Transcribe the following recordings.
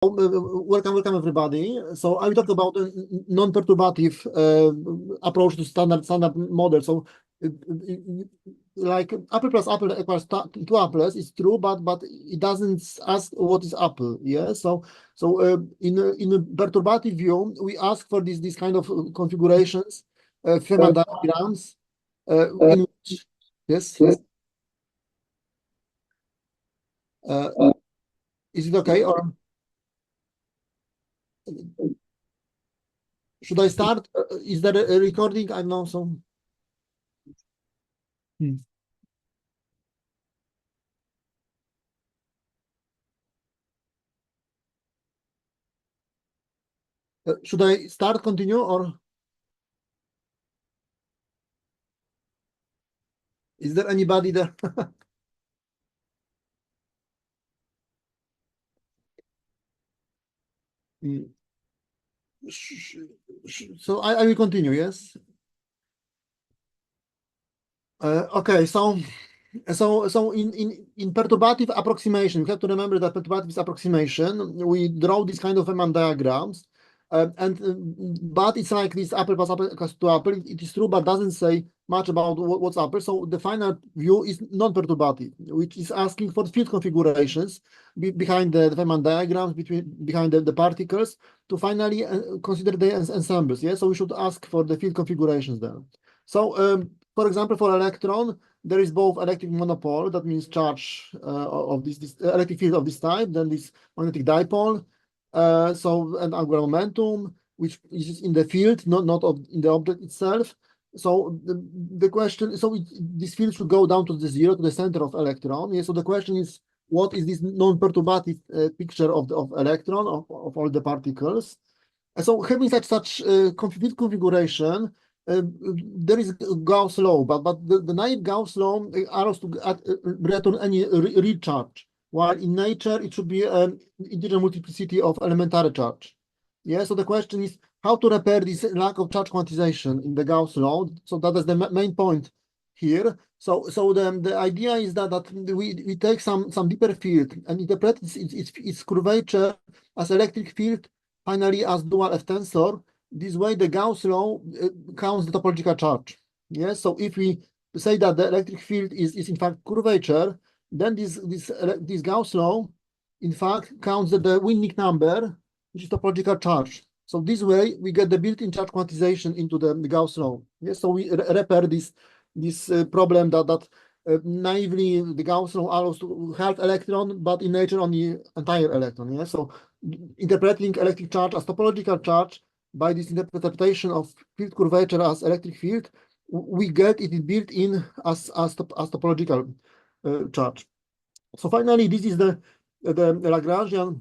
Welcome everybody. So I will talk about a non-perturbative approach to standard model. So like apple plus apple equals two apples is true, but it doesn't ask what is apple. Yeah. So in a perturbative view, we ask for this kind of configurations, Feynman diagrams, in which yes. Is it okay or? Should I start? Is there a recording? I know some. Should I start, continue, or is there anybody there? Mm. So I will continue, yes? Okay, so in perturbative approximation, we have to remember that perturbative approximation, we draw this kind of Feynman diagrams, but it's like this apple plus apple equals to apple. It is true, but doesn't say much about what's apple. So the final view is non-perturbative, which is asking for field configurations behind the Feynman diagrams, behind the particles, to finally consider the ensembles. Yeah, so we should ask for the field configurations there. So for example, for electron, there is both electric monopole, that means charge of this electric field of this type, then this magnetic dipole, and angular momentum, which is in the field, not in the object itself. So the question, this field should go down to the zero, to the center of electron. Yeah, so the question is, what is this non-perturbative picture of electron, of all the particles? So having such configuration, there is Gauss law, but the naive Gauss law allows to return any real charge, while in nature it should be an integer multiplicity of elementary charge. Yeah, so the question is how to repair this lack of charge quantization in the Gauss law. So that is the main point here. So the idea is that we take some deeper field and interpret its curvature as electric field, finally as dual F tensor. This way, the Gauss law counts the topological charge. Yes, so if we say that the electric field is in fact curvature, then this Gauss law, in fact, counts the Winnick number, which is topological charge. So this way, we get the built-in charge quantization into the Gauss law. Yes, so we repair this problem that naively the Gauss law allows to half electron, but in nature only entire electron. Yeah, so interpreting electric charge as topological charge by this interpretation of field curvature as electric field, we get it built in as topological charge. So finally, this is the Lagrangian.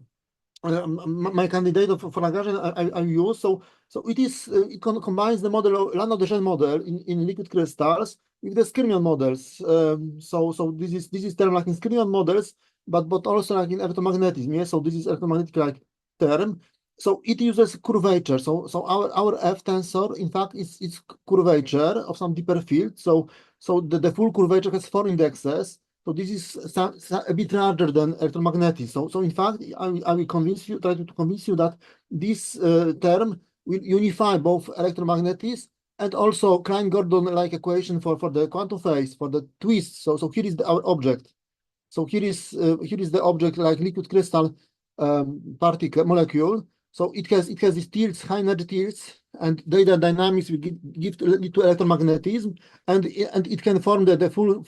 My candidate for Lagrangian I use. So it combines the model of Landau-Deschênes model in liquid crystals with the Skyrmion models. So this is term like in Skyrmion models, but also like in electromagnetism. Yeah? So this is electromagnetic like term. So it uses curvature. So our F tensor, in fact, is curvature of some deeper field. So the full curvature has 4 indexes. So this is a bit larger than electromagnetism. So in fact, I will try to convince you that this term will unify both electromagnetism and also Klein-Gordon-like equation for the quantum phase, for the twist. So here is our object. So here is the object like liquid crystal particle molecule. So it has these tilts, high energy tilts, and data dynamics will lead to electromagnetism, and it can form the full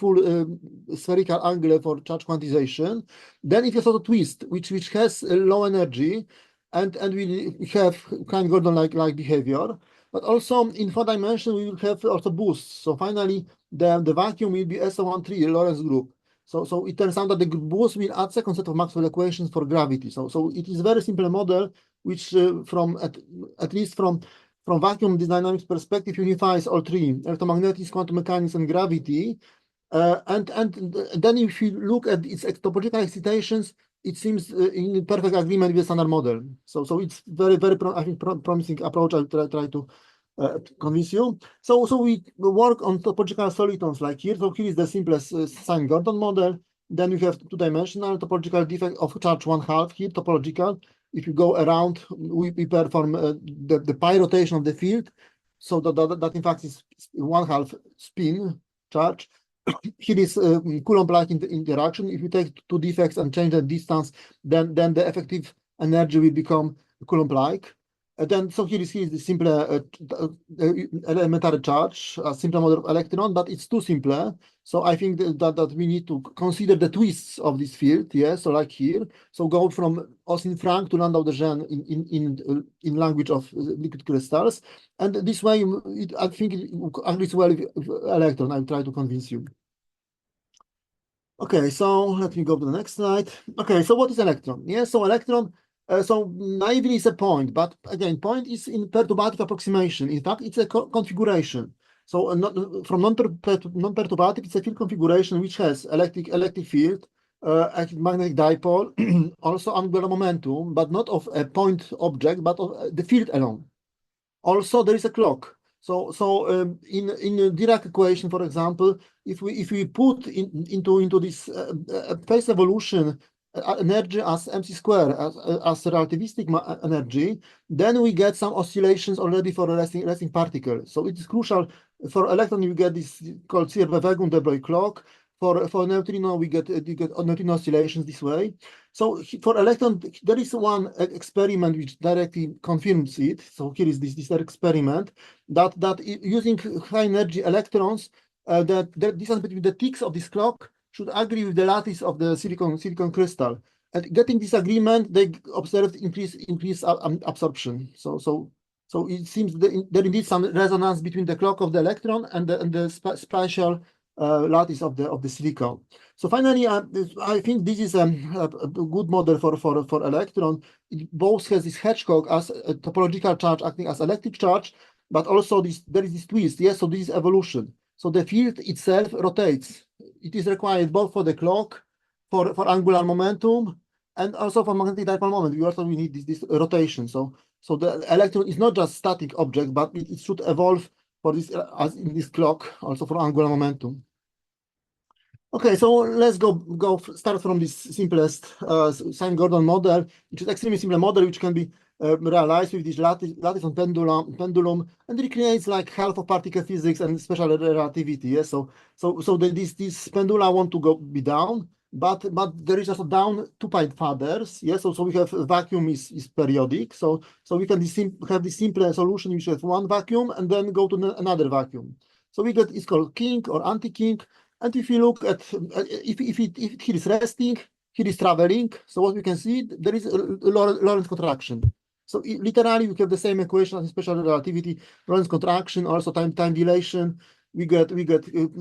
spherical angle for charge quantization. Then it has also twist, which has a low energy, and we have kind of Gordon like behavior. But also in 4 dimensions we will have also boosts. So finally the vacuum will be SO13 Lorentz group. So it turns out that the boost will add second set of Maxwell equations for gravity. So it is a very simple model, which from at least from vacuum dynamics perspective unifies all 3: electromagnetism, quantum mechanics, and gravity. And then if you look at its topological excitations, it seems in perfect agreement with the standard model. So it's very I think promising approach. I'll try to convince you. So we work on topological solitons like here. So here is the simplest sine Gordon model. Then we have 2-dimensional topological defect of charge 1/2 here, topological. if you go around, we perform the pi rotation of the field, so that in fact is 1/2 spin charge. Here is Coulomb-like interaction. If you take two defects and change the distance, then the effective energy will become Coulomb-like. So here is the simple elementary charge, a simple model of electron, but it's too simple. So I think that we need to consider the twists of this field. Yes, so like here. So go from Austin-Frank to Landau-de in language of liquid crystals, and this way I think it agrees well with electron. I'll try to convince you. Okay, so let me go to the next slide. Okay, so what is electron? Yes, so electron. So naively is a point, but again, point is in perturbative approximation. In fact, it's a configuration. So from non-perturbative, it's a field configuration which has electric field, magnetic dipole, also angular momentum, but not of a point object, but of the field alone. Also, there is a clock. So in a Dirac equation, for example, if we put into this phase evolution energy as mc square as relativistic energy, then we get some oscillations already for a resting particle. So it is crucial for electron. You get this called Bewegung de Broglie clock. For neutrino, we get neutrino oscillations this way. So for electron, there is one experiment which directly confirms it. So here is this experiment that using high energy electrons, that the distance between the ticks of this clock should agree with the lattice of the silicon crystal. And getting this agreement, they observed increased absorption. So it seems that there indeed some resonance between the clock of the electron and the spatial lattice of the silicon. So finally, I think this is a good model for electron. It both has this Hedgecock as a topological charge acting as electric charge, but also there is this twist. Yes, so this is evolution. So the field itself rotates. It is required both for the clock, for angular momentum, and also for magnetic dipole moment. We need this rotation. So the electron is not just static object, but it should evolve for this as in this clock, also for angular momentum. Okay, so let's go start from this simplest Sine-Gordon model, which is extremely simple model, which can be realized with this lattice on pendulum, and it creates like half of particle physics and special relativity. Yes, so this pendula want to be down, but there is also down 2 pi fathers. Yes, so we have vacuum is periodic. So we can have this simple solution which has one vacuum and then go to another vacuum. So we get it's called kink or anti-kink. And if you look at if here is resting, here is traveling. So what we can see, there is a Lorentz contraction. So literally, we have the same equation as in special relativity, Lorentz contraction, also time dilation. We get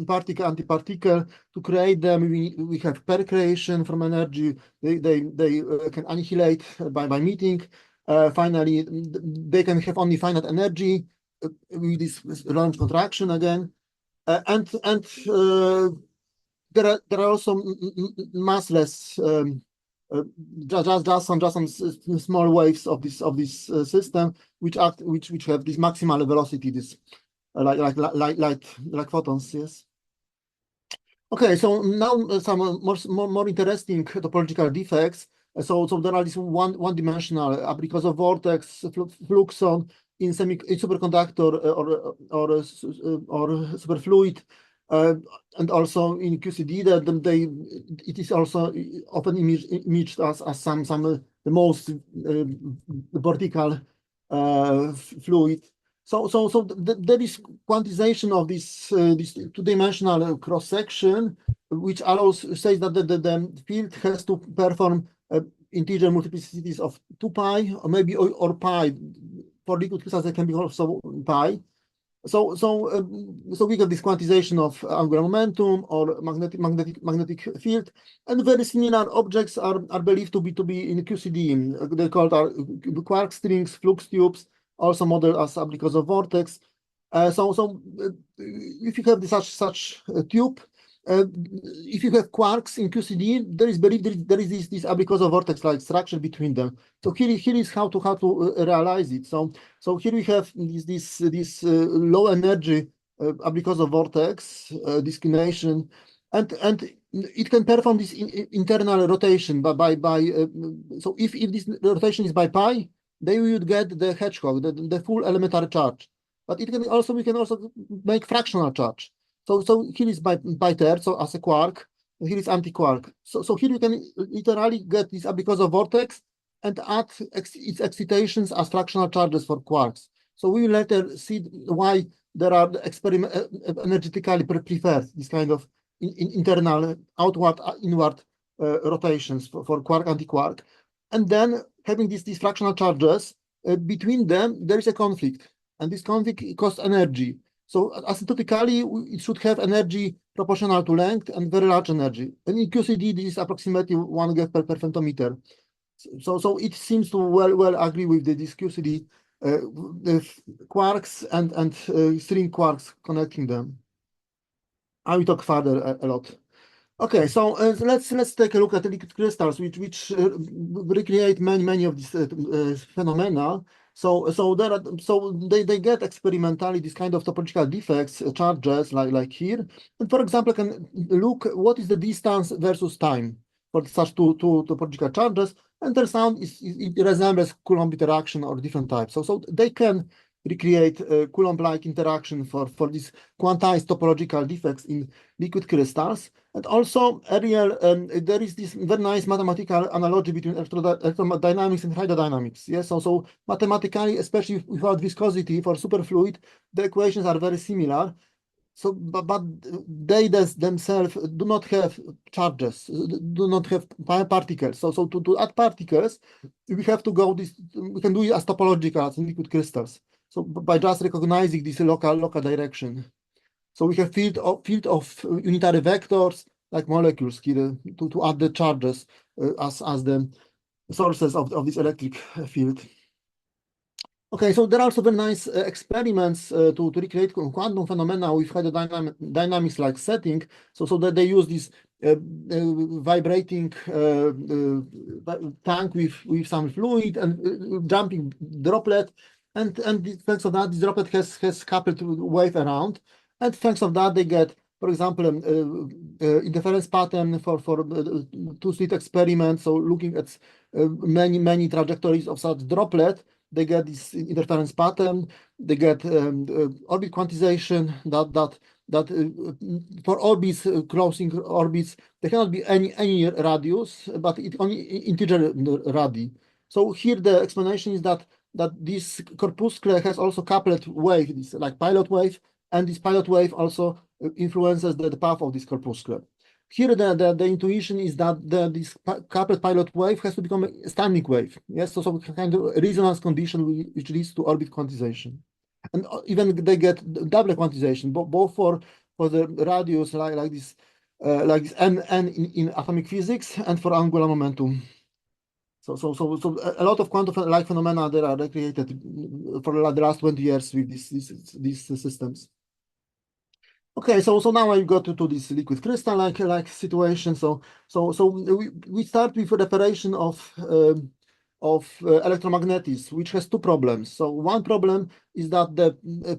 particle antiparticle. To create them, we have pair creation from energy. They can annihilate by meeting. Finally, they can have only finite energy with this Lorentz contraction again. And there are also massless, just some small waves of this system which have this maximal velocity, this like photons. Yes. Okay, so now some more interesting topological defects. So there are this one-dimensional Abrikosov vortex, fluxon in superconductor or superfluid, and also in QCD that it is also often imaged as some the most vertical fluid. So there is quantization of this two-dimensional cross section, which says that the field has to perform integer multiplicities of 2 pi or maybe or pi. For liquid crystals, it can be also pi. So we get this quantization of angular momentum or magnetic field, and very similar objects are believed to be in QCD. They called quark strings, flux tubes, also modeled as Abrikosov vortex. So if you have such tube, if you have quarks in QCD, there is this Abrikosov vortex-like structure between them. So here is how to realize it. So here we have this low energy Abrikosov vortex discrimination, and it can perform this internal rotation so if this rotation is by pi, then we would get the hedgehog, the full elementary charge. But we can also make fractional charge. So here is by third, so as a quark, here is anti-quark. So here you can literally get this because of vortex and add its excitations as fractional charges for quarks. So we will later see why there are energetically preferred this kind of internal outward inward rotations for quark anti-quark, and then having these fractional charges between them there is a conflict, and this conflict costs energy. So asymptotically it should have energy proportional to length and very large energy, and in QCD this is approximately 1 GeV per femtometer. So it seems to well agree with this QCD the quarks and string quarks connecting them. I will talk further a lot. Okay, so let's take a look at the liquid crystals, which recreate many of these phenomena. So they get experimentally this kind of topological defects, charges like here. And for example, I can look what is the distance versus time for such two topological charges, and their sound it resembles Coulomb interaction or different types. So they can recreate Coulomb-like interaction for these quantized topological defects in liquid crystals. And also earlier, there is this very nice mathematical analogy between electrodynamics and hydrodynamics. Yes, so mathematically, especially without viscosity for superfluid, the equations are very similar. So, but they themselves do not have charges, do not have particles. So to add particles, we have to go this. We can do it as topological as in liquid crystals. So by just recognizing this local direction. So we have field of unitary vectors like molecules here to add the charges as the sources of this electric field. Okay, so there are also very nice experiments to recreate quantum phenomena with hydrodynamics-like setting. So that they use this vibrating tank with some fluid and jumping droplet, and thanks to that, this droplet has coupled wave around, and thanks to that they get, for example, interference pattern for two-slit experiments. So looking at many trajectories of such droplet, they get this interference pattern. They get orbit quantization that for orbits, closing orbits, there cannot be any radius, but it only integer radii. So here the explanation is that this corpuscle has also coupled wave, this like pilot wave, and this pilot wave also influences the path of this corpuscle. Here, the intuition is that this coupled pilot wave has to become a standing wave. Yes, so kind of resonance condition which leads to orbit quantization, and even they get double quantization, both for the radius like this n in atomic physics, and for angular momentum. So a lot of quantum-like phenomena that are recreated for the last 20 years with these systems. Okay, so now I got to this liquid crystal like situation. So we start with the operation of electromagnetism, which has two problems. So one problem is that the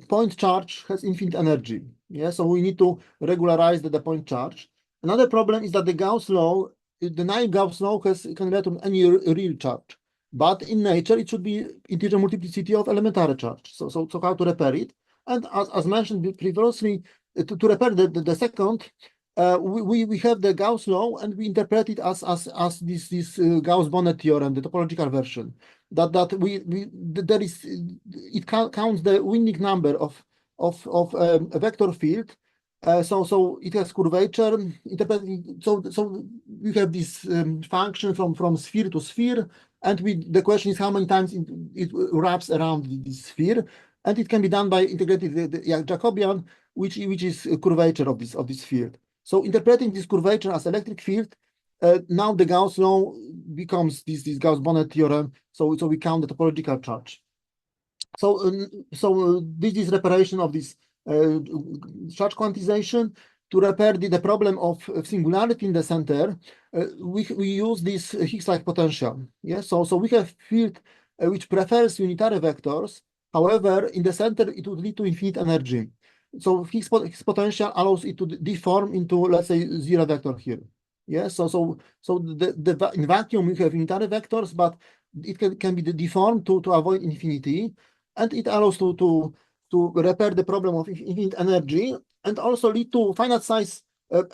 point charge has infinite energy. Yeah, so we need to regularize the point charge. Another problem is that the Gauss law, the naive Gauss law can return any real charge, but in nature it should be integer multiplicity of elementary charge. So how to repair it? And as mentioned previously, to repair the second, we have the Gauss law, and we interpret it as this Gauss-Bonnet theorem, the topological version. It counts the Winning number of a vector field. So it has curvature. So we have this function from sphere to sphere, and the question is how many times it wraps around this sphere, and it can be done by integrating the Jacobian, which is a curvature of this field. So interpreting this curvature as electric field, now the Gauss law becomes this Gauss-Bonnet theorem. So we count the topological charge. So this is reparation of this charge quantization. To repair the problem of singularity in the center, we use this Higgs-like potential. Yeah, so we have field which prefers unitary vectors. However, in the center, it would lead to infinite energy. so Higgs potential allows it to deform into, let's say, zero vector here. Yes, so in vacuum we have unitary vectors, but it can be deformed to avoid infinity, and it allows to repair the problem of infinite energy, and also lead to finite size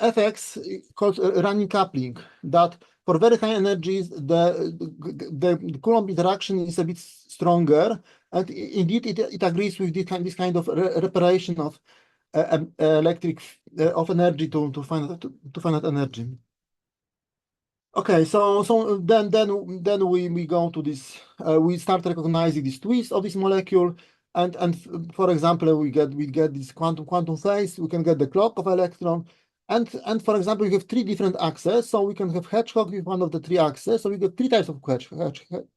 effects called running coupling, that for very high energies the Coulomb interaction is a bit stronger, and indeed it agrees with this kind of reparation of electric of energy to finite energy. Okay, so then we go to this. We start recognizing this twist of this molecule, and for example, we get this quantum phase. We can get the clock of electron, and for example, we have three different axes. So we can have hedgehog with one of the three axes. So we get three types of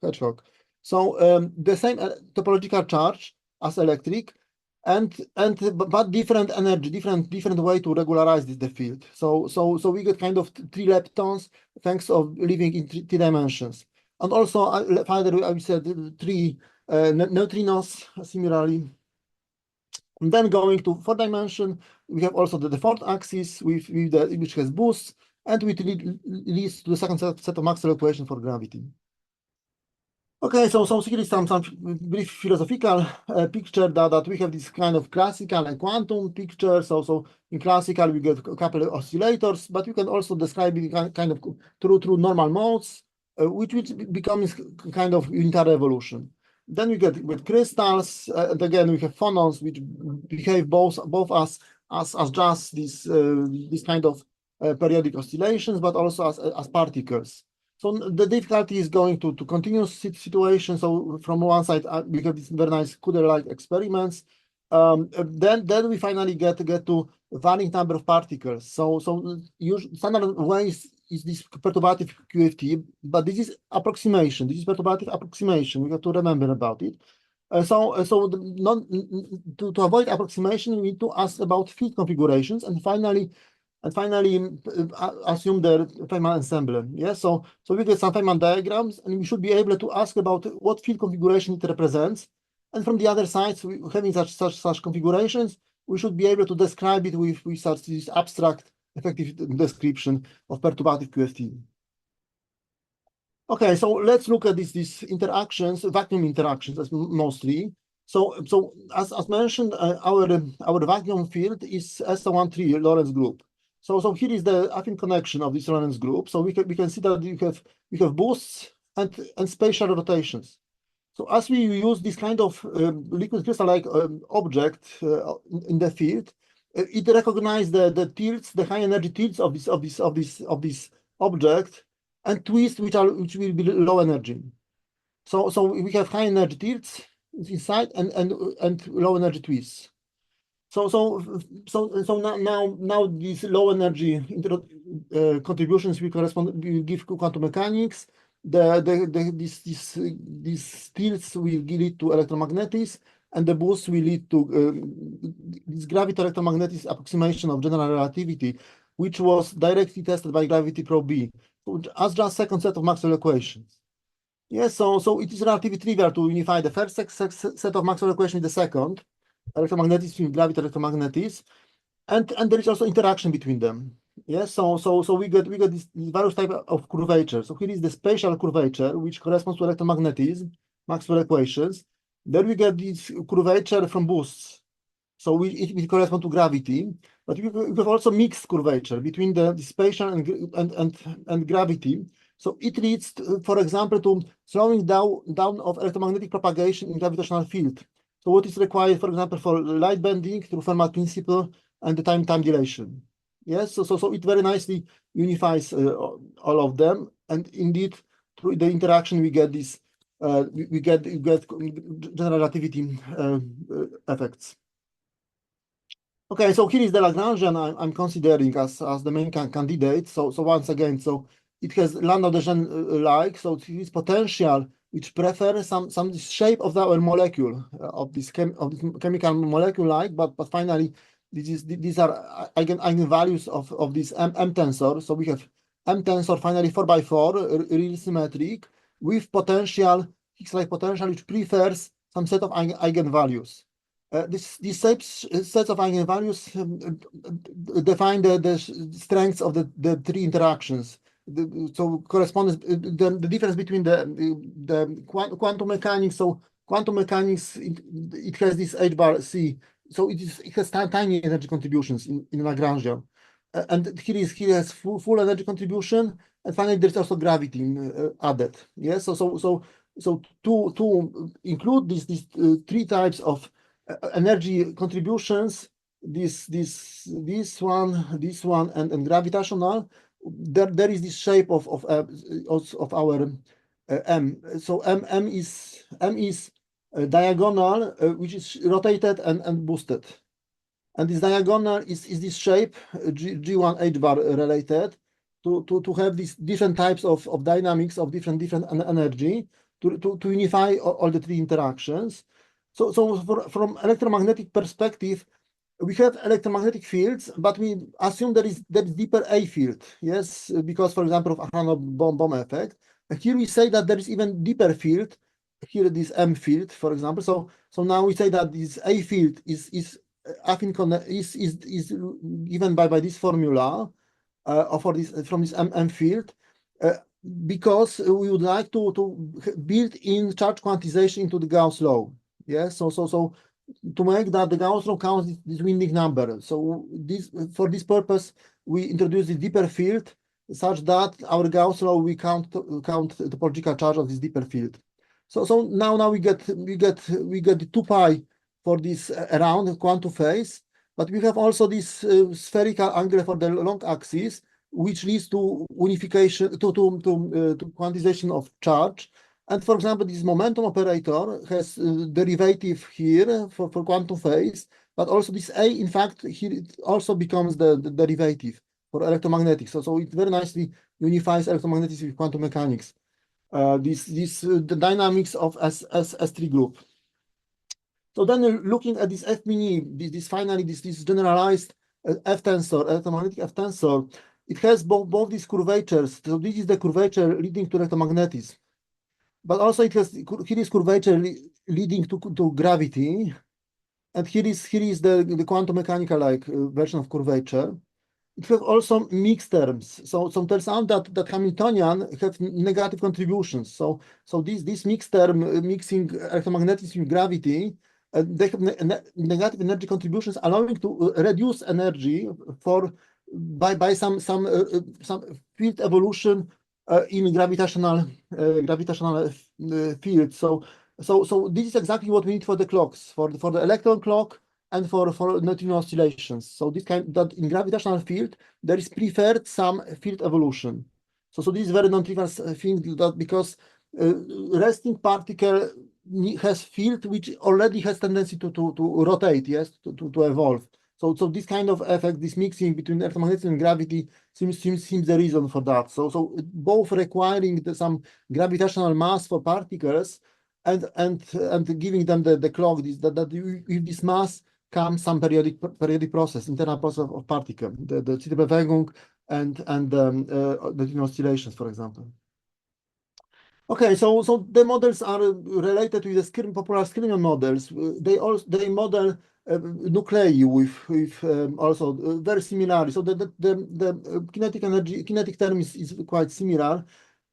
hedgehog. So the same topological charge as electric, but different energy, different way to regularize the field. So we get kind of three leptons thanks of living in three dimensions. And also finally I said three neutrinos similarly. And then going to fourth dimension, we have also the fourth axis which has boosts, and which leads to the second set of Maxwell equations for gravity. Okay, so here is some brief philosophical picture that we have this kind of classical and quantum picture. So in classical we get a couple of oscillators, but you can also describe it kind of through normal modes, which becomes kind of unitary evolution. Then we get with crystals, and again we have phonons which behave both as just this kind of periodic oscillations, but also as particles. So the difficulty is going to continuous situation. So from one side, we have these very nice Kuder-like experiments. Then we finally get to varying number of particles. So standard way is this perturbative QFT, but this is approximation. This is perturbative approximation. We have to remember about it. To avoid approximation, we need to ask about field configurations, and finally assume the Feynman ensemble. Yeah, so we get some Feynman diagrams, and we should be able to ask about what field configuration it represents. And from the other side, having such configurations, we should be able to describe it with such this abstract effective description of perturbative QFT. Okay, so let's look at these interactions, vacuum interactions as mostly. So as mentioned, our vacuum field is SO13 Lorentz group. So here is the affine connection of this Lorentz group. So we can see that we have boosts and spatial rotations. So as we use this kind of liquid crystal-like object in the field, it recognizes the tilts, the high energy tilts of this object, and twists which will be low energy. So we have high energy tilts inside and low energy twists. So now these low energy contributions will give quantum mechanics. These tilts will lead to electromagnetism, and the boosts will lead to this gravity-electromagnetic approximation of general relativity, which was directly tested by gravity probe B, as just second set of Maxwell equations. Yes, so it is relatively trivial to unify the first set of Maxwell equations with the second, electromagnetism, gravity, electromagnetism, and there is also interaction between them. Yes, so we get this various type of curvature. So here is the spatial curvature, which corresponds to electromagnetism, Maxwell equations. Then we get this curvature from boosts. So it will correspond to gravity, but we have also mixed curvature between the spatial and gravity. So it leads, for example, to slowing down of electromagnetic propagation in gravitational field. So what is required, for example, for light bending through Fermat principle and the time dilation. Yes, so it very nicely unifies all of them, and indeed through the interaction we get this we get general relativity effects. Okay, so here is the Lagrangian I'm considering as the main candidate. So once again, so it has Landau-Desjardins-like, so it is potential which prefers some shape of our molecule of this chemical molecule like, but finally these are eigenvalues of this M tensor. So we have M tensor finally 4x4 real symmetric with potential Higgs-like potential which prefers some set of eigenvalues. these sets of eigenvalues define the strengths of the three interactions. So corresponds the difference between the quantum mechanics. So quantum mechanics, it has this h bar c. So it has tiny energy contributions in Lagrangian, and here has full energy contribution, and finally there's also gravity added. Yes. So to include these three types of energy contributions, this one, and gravitational, there is this shape of our M. So M is diagonal, which is rotated and boosted. And this diagonal is this shape G1 H bar related to have these different types of dynamics of different energy to unify all the three interactions. So from electromagnetic perspective, we have electromagnetic fields, but we assume there is deeper A field. Yes, because for example of Aharonov bomb effect. Here we say that there is even deeper field. Here this M field, for example. So now we say that this A field is given by this formula for this from this M field, because we would like to build in charge quantization into the Gauss law. Yes, so to make that the Gauss law counts this winding number. So for this purpose we introduce the deeper field such that our Gauss law we count the topological charge of this deeper field. So now we get the 2 pi for this around quantum phase, but we have also this spherical angle for the long axis, which leads to unification to quantization of charge. And for example, this momentum operator has derivative here for quantum phase, but also this A, in fact, here it also becomes the derivative for electromagnetics. So it very nicely unifies electromagnetics with quantum mechanics. The dynamics of S3 group. So then looking at this F mini, this generalized F tensor, electromagnetic F tensor, it has both these curvatures. So this is the curvature leading to electromagnetism, but also here is curvature leading to gravity, and here is the quantum mechanical like version of curvature. It has also mixed terms. So turns out that Hamiltonian have negative contributions. So this mixed term mixing electromagnetism with gravity, they have negative energy contributions, allowing to reduce energy by some field evolution in gravitational field. So this is exactly what we need for the clocks, for the electron clock and for neutrino oscillations. So this that in gravitational field there is preferred some field evolution. So this is very non-trivial thing, that because resting particle has field which already has tendency to rotate, yes, to evolve. So this kind of effect, this mixing between electromagnetism and gravity seems the reason for that. So both requiring some gravitational mass for particles and giving them the clock, that with this mass comes some periodic process, internal process of particle, the Zitterbewegung and the oscillations, for example. Okay, so the models are related to the popular Skrinian models. They model nuclei with also very similar. So the kinetic term is quite similar.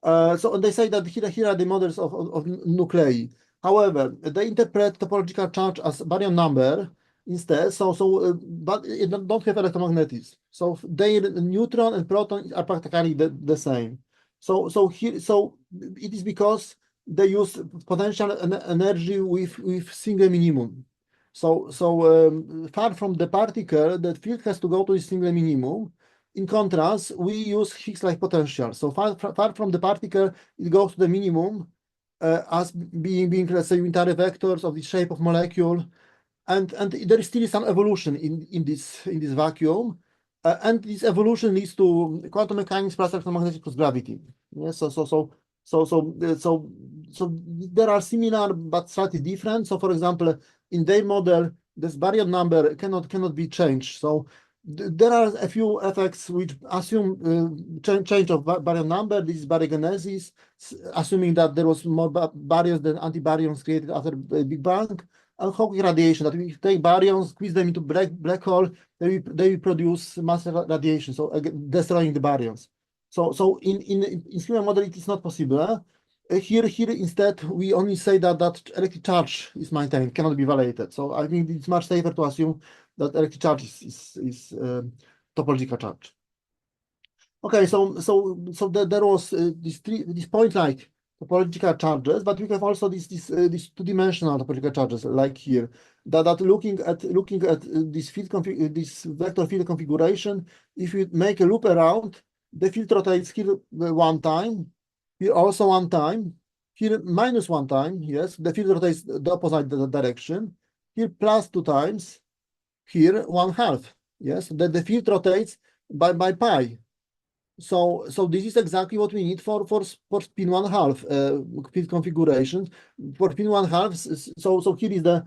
So they say that here are the models of nuclei. However, they interpret topological charge as baryon number instead. But it don't have electromagnetism. So their neutron and proton are practically the same. So it is because they use potential energy with single minimum. So far from the particle, the field has to go to a single minimum. In contrast, we use Higgs-like potential. So far from the particle, it goes to the minimum as being let's say unitary vectors of the shape of molecule, and there is still some evolution in this vacuum. And this evolution leads to quantum mechanics plus electromagnetic plus gravity. Yes, so there are similar but slightly different. So for example, in their model, this baryon number cannot be changed. So there are a few effects which assume change of baryon number. This is baryogenesis, assuming that there was more baryons than antibaryons created after the Big Bang. Hawking radiation, that we take baryons, squeeze them into black hole, they produce massive radiation, so again, destroying the baryons. So in human model, it is not possible. Here instead, we only say that electric charge is maintained, cannot be violated. So I think it's much safer to assume that electric charge is topological charge. Okay, there was this point like topological charges, but we have also these two-dimensional topological charges like here. That looking at this this vector field configuration, if you make a loop around, the field rotates here one time, here also one time, here minus one time. Yes, the field rotates the opposite direction. Here plus two times, here one half. Yes, the field rotates by pi. So this is exactly what we need for spin 1/2 field configurations. For spin 1/2, so here is the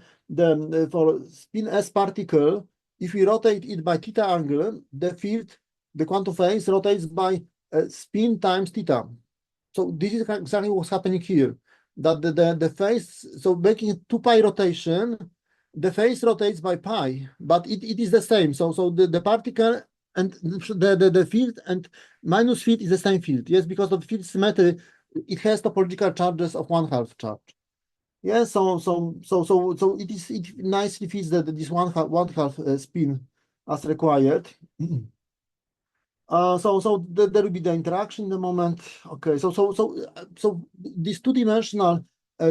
for spin S particle. If we rotate it by theta angle, the field, the quantum phase rotates by spin times theta. So this is exactly what's happening here. That the phase, so making 2 pi rotation, the phase rotates by pi, but it is the same. So the particle and the field and minus field is the same field. Yes, because of field symmetry, it has topological charges of 1/2 charge. Yes, so it nicely fits this 1/2 spin as required. There will be the interaction in the moment. Okay, so these two-dimensional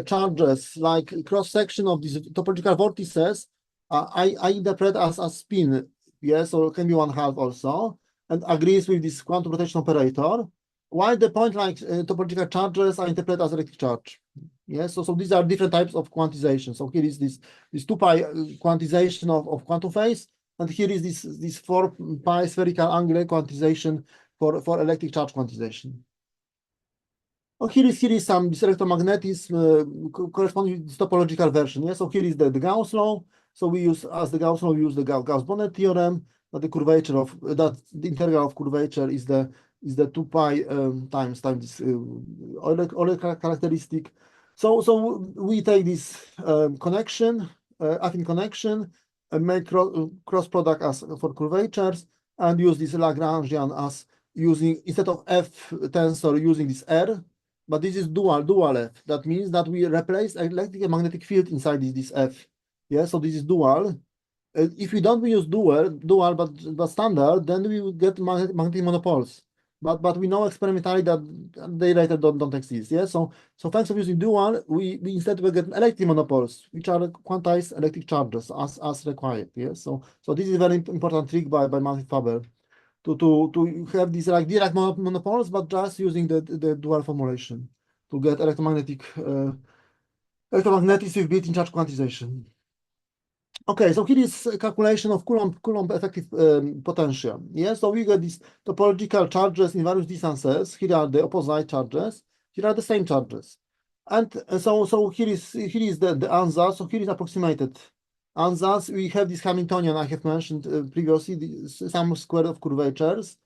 charges, like cross section of these topological vortices, I interpret as spin. Yes, so it can be 1/2 also, and agrees with this quantum rotation operator. While the point like topological charges I interpret as electric charge. Yes, so these are different types of quantization. So here is this 2 pi quantization of quantum phase. And here is this 4 pi spherical angular quantization for electric charge quantization. Oh, here is some this electromagnetism corresponding with this topological version. Yeah, so here is the Gauss law. So we use as the Gauss law, we use the Gauss-Bonnet theorem that the curvature of the integral of curvature is the 2 pi times this Euler characteristic. So we take this connection, affine connection, and make cross product as for curvatures, and use this Lagrangian as using, instead of F tensor, using this R, but this is dual F. That means that we replace electric and magnetic field inside this F. Yeah, so this is dual. If we don't use dual but standard, then we will get magnetic monopoles. But we know experimentally that they later don't exist. Yeah, so thanks to using dual, we instead will get electric monopoles, which are quantized electric charges as required. Yeah, so this is a very important trick by Manfred to have these like direct monopoles, but just using the dual formulation to get electromagnetism with built-in charge quantization. Okay, so here is a calculation of Coulomb effective potential. Yeah, so we get these topological charges in various distances. Here are the opposite charges. Here are the same charges. And so here is the ansatz. So here is approximated ansatz. We have this Hamiltonian I have mentioned previously, the sum square of curvatures.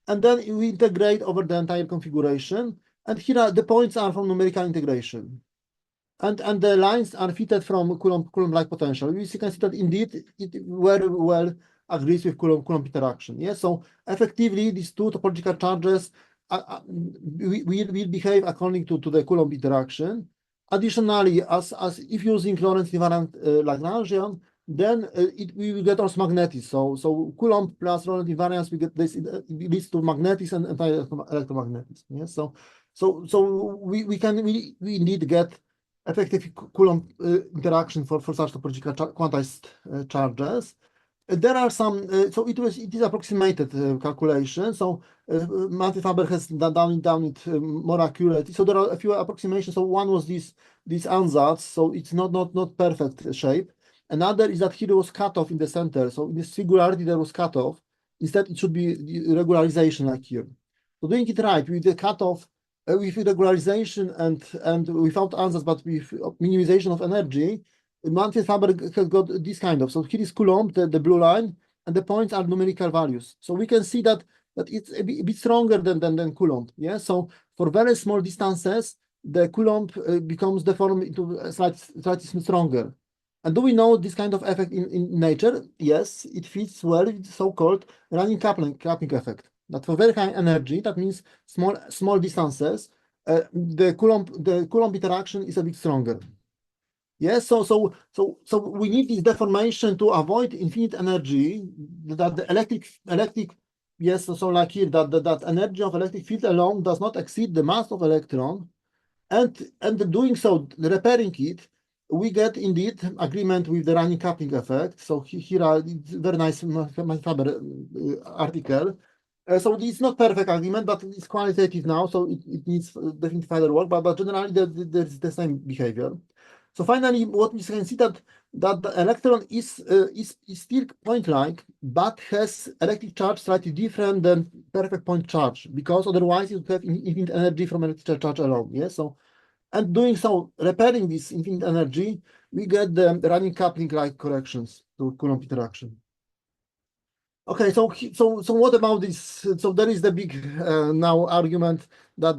And then we integrate over the entire configuration. And here are the points are from numerical integration. And the lines are fitted from Coulomb-like potential. We can see that indeed it very well agrees with Coulomb interaction. Yes, so effectively these two topological charges will behave according to the Coulomb interaction. Additionally, as if using Lorentz invariant Lagrangian, then we will get also magnetism. So Coulomb plus Lorentz invariance, we get this, it leads to magnetism and electromagnetism. Yes, so we indeed get effective Coulomb interaction for such topological quantized charges. There are some, so it is approximated calculation. So Matthew Faber has done it more accurately. So there are a few approximations. So one was this ansatz. So it's not perfect shape. Another is that here was cutoff in the center. So in this singularity there was cutoff. Instead it should be regularization like here. So doing it right with the cutoff, with regularization and without ansatz, but with minimization of energy, Manfred Faber has got this kind of. So here is Coulomb, the blue line, and the points are numerical values. So we can see that it's a bit stronger than Coulomb. Yeah. So for very small distances, the Coulomb becomes deformed into slightly stronger. And do we know this kind of effect in nature? Yes, it fits well with the so-called running coupling effect. That for very high energy, that means small distances, the Coulomb interaction is a bit stronger. Yes, so we need this deformation to avoid infinite energy, that the electric yes, so like here, that energy of electric field alone does not exceed the mass of electron, and doing so, repairing it, we get indeed agreement with the running coupling effect. So here are it's very nice Faber article. So it's not perfect agreement, but it's qualitative now, so it needs definitely further work. But generally, there's the same behavior. So finally, what we can see that the electron is still point-like, but has electric charge slightly different than perfect point charge, because otherwise you have infinite energy from electric charge alone. Yes, so and doing so, repairing this infinite energy, we get the running coupling-like corrections to Coulomb interaction. Okay, so what about this? So there is the big now argument that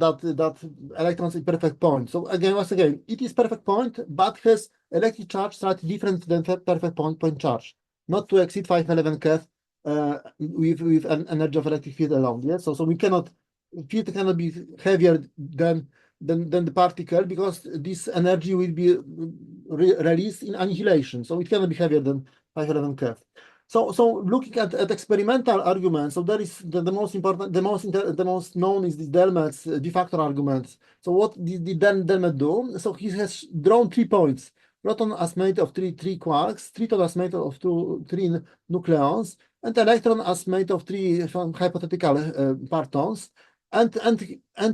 electrons is perfect point. So again, once again, it is perfect point, but has electric charge slightly different than perfect point charge, not to exceed 511 keV with an energy of electric field alone. Yes, so we cannot field cannot be heavier than the particle, because this energy will be released in annihilation. So it cannot be heavier than 511 keV. So looking at experimental arguments, so there is the most important, the most known is this Delmet's d-factor argument. So what did Delmet do? So he has drawn 3 points: proton as made of three quarks, triton as made of three nucleons, and electron as made of 3 hypothetical partons. And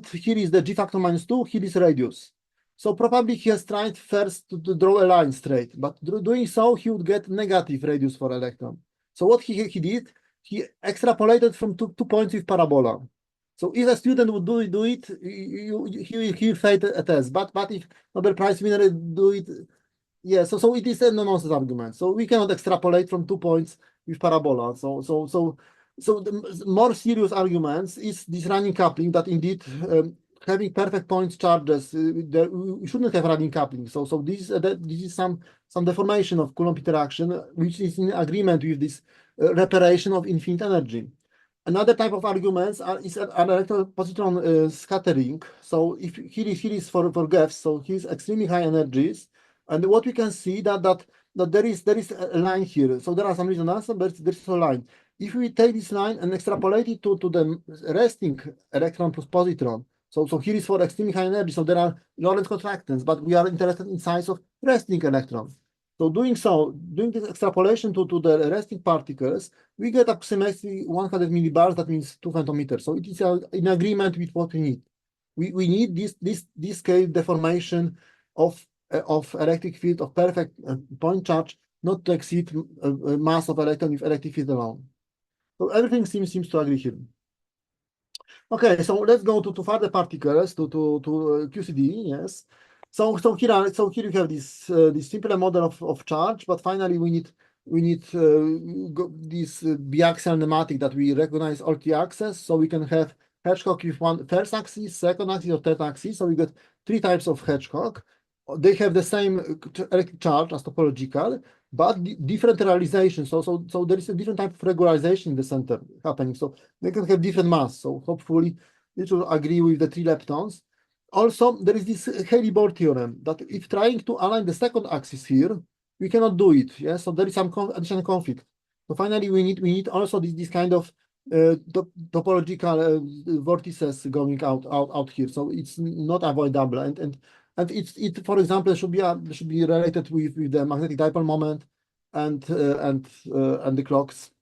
here is the g-factor -2. Here is radius. So probably he has tried first to draw a line straight, but doing so, he would get negative radius for electron. So what he did, he extrapolated from two points with parabola. So if a student would do it, he will fail a test. But if Nobel Prize winner do it, yeah. So it is a nonsense argument. So we cannot extrapolate from 2 points with parabola. So the more serious arguments is this running coupling, that indeed having perfect point charges, we shouldn't have running coupling. So this is some deformation of Coulomb interaction, which is in agreement with this reparation of infinite energy. Another type of arguments is an electron positron scattering. So if here is for GEFs, so here's extremely high energies, and what we can see that there is a line here. So there are some resonance, but there's a line. If we take this line and extrapolate it to the resting electron plus positron, so here is for extremely high energy. So there are Lorentz contractants, but we are interested in size of resting electrons. So doing this extrapolation to the resting particles, we get approximately 100 millibars. That means 2 femtometers. So it is in agreement with what we need. We need this scale deformation of electric field of perfect point charge, not to exceed mass of electron with electric field alone. So everything seems to agree here. Okay, so let's go to further particles to QCD. Yes. So here you have this simpler model of charge, but finally we need this biaxial nematic that we recognize all T axes, so we can have Hedgehog with one first axis, second axis, or third axis. So we get 3 types of Hedgehog. They have the same electric charge as topological, but different realization. So there is a different type of regularization in the center happening. So they can have different mass. So hopefully it will agree with the 3 leptons. Also, there is this Haley-Bohr theorem that if trying to align the second axis here, we cannot do it. Yeah, so there is some additional conflict. So finally, we need also this kind of topological vortices going out here. So it's not avoidable, and it for example should be related with the magnetic dipole moment and the clocks.